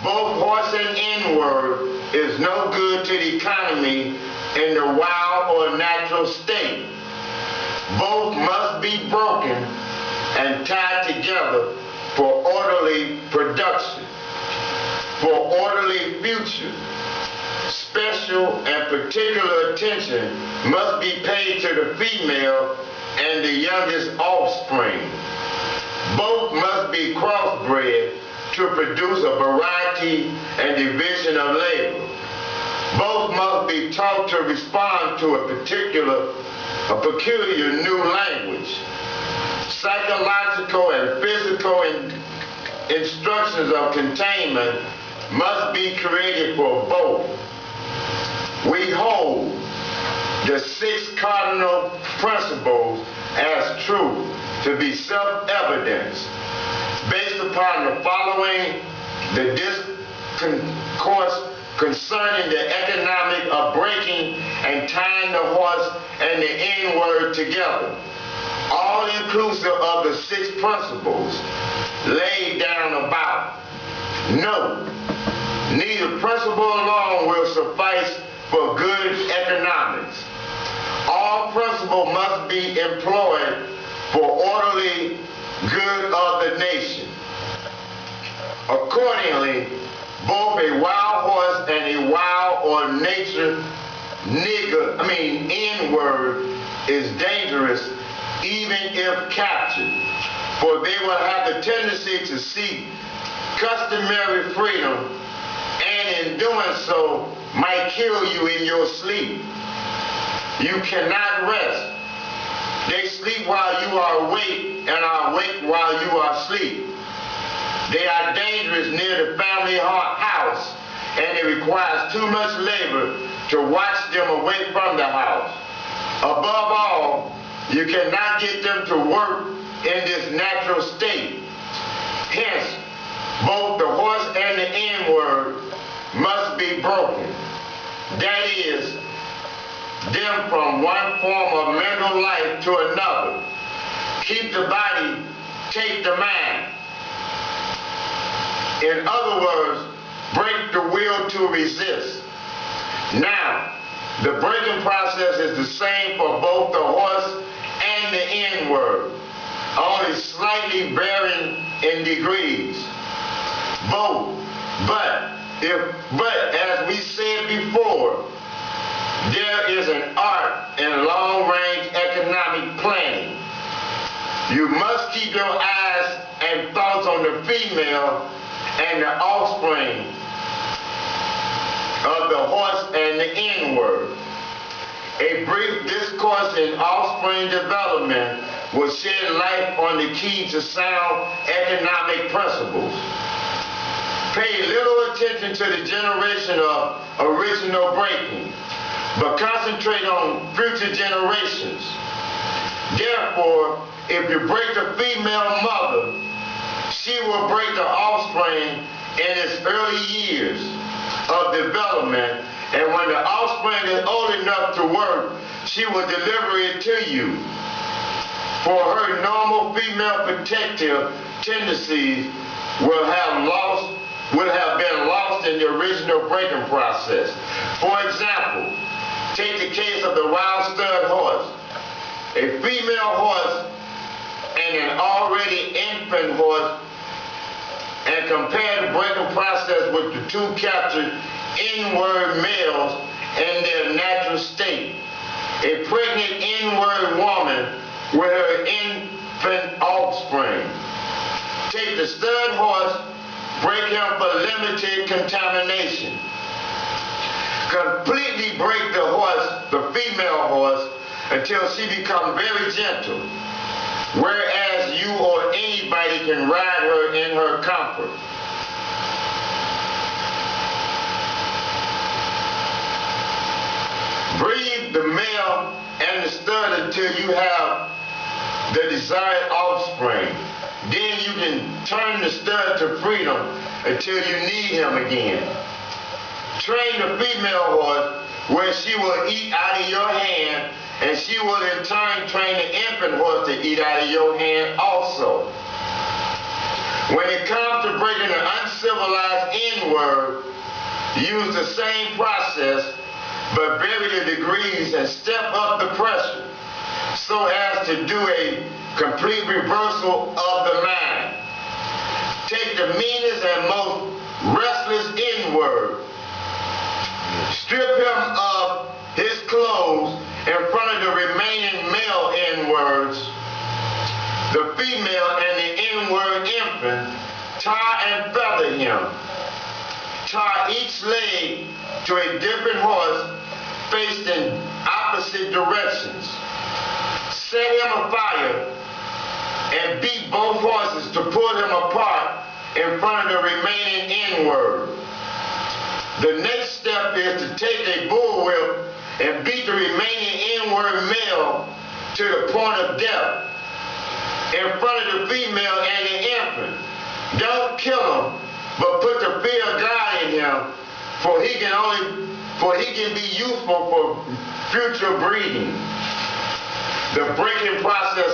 both horse and N-word is no good to the economy in the wild or natural state. Both must be broken and tied together for orderly production, for orderly future. Special and particular attention must be paid to the female and the youngest offspring. Both must be crossbred to produce a variety and division of labor. Both must be taught to respond to a peculiar new language. Psychological and physical instructions of containment must be created for both. We hold the 6 cardinal principles as true to be self-evident based upon the following: the discourse concerning the economic of breaking and tying the horse and the N-word together, all inclusive of the 6 principles laid down about. Note, neither principle alone will suffice for good economics. All principles must be employed for orderly good of the nation. Accordingly, both a wild horse and a wild or nature N-word is dangerous even if captured, for they will have the tendency to seek customary freedom, and in doing so might kill you in your sleep. You cannot rest. They sleep while you are awake and are awake while you are asleep. They are dangerous near the family house, and it requires too much labor to watch them away from the house. Above all, you cannot get them to work in this natural state. Hence, both the horse and the N-word must be broken. That is, them from one form of mental life to another. Keep the body, take the mind. In other words, break the will to resist. Now, the breaking process is the same for both the horse and the N-word, only slightly varying in degrees. Both, but as we said before, there is an art in long-range economic planning. You must keep your eyes and thoughts on the female and the offspring of the horse and the N-word. A brief discourse in offspring development will shed light on the key to sound economic principles. Pay little attention to the generation of original breaking, but concentrate on future generations. Therefore, if you break the female mother, she will break the offspring in its early years of development, and when the offspring is old enough to work, she will deliver it to you. For her normal female protective tendencies will have been lost in the original breaking process. For example, take the case of the wild stud horse. A female horse and an already infant horse, and compare the breaking process with the 2 captured N-word males in their natural state. A pregnant N-word woman with her infant offspring. Take the stud horse, break him for limited contamination. Completely break the horse, the female horse, until she becomes very gentle, whereas you or anybody can ride her in her comfort. Breed the male and the stud until you have the desired offspring. Then you can turn the stud to freedom until you need him again. Train the female horse where she will eat out of your hand, and she will in turn train the infant horse to eat out of your hand also. When it comes to breaking an uncivilized N-word, use the same process but vary the degrees and step up the pressure so as to do a complete reversal of the mind. Take the meanest and most restless N-word, strip him of his clothes in front of the remaining male N-words, the female and the N-word infant, tar and feather him. Tie each leg to a different horse faced in opposite directions. Set him afire and beat both horses to pull him apart in front of the remaining N-word. The next step is to take a bullwhip and beat the remaining N-word male to the point of death in front of the female and the infant. Don't kill him, but put the fear of God in him, for he can be useful for future breeding. The breaking process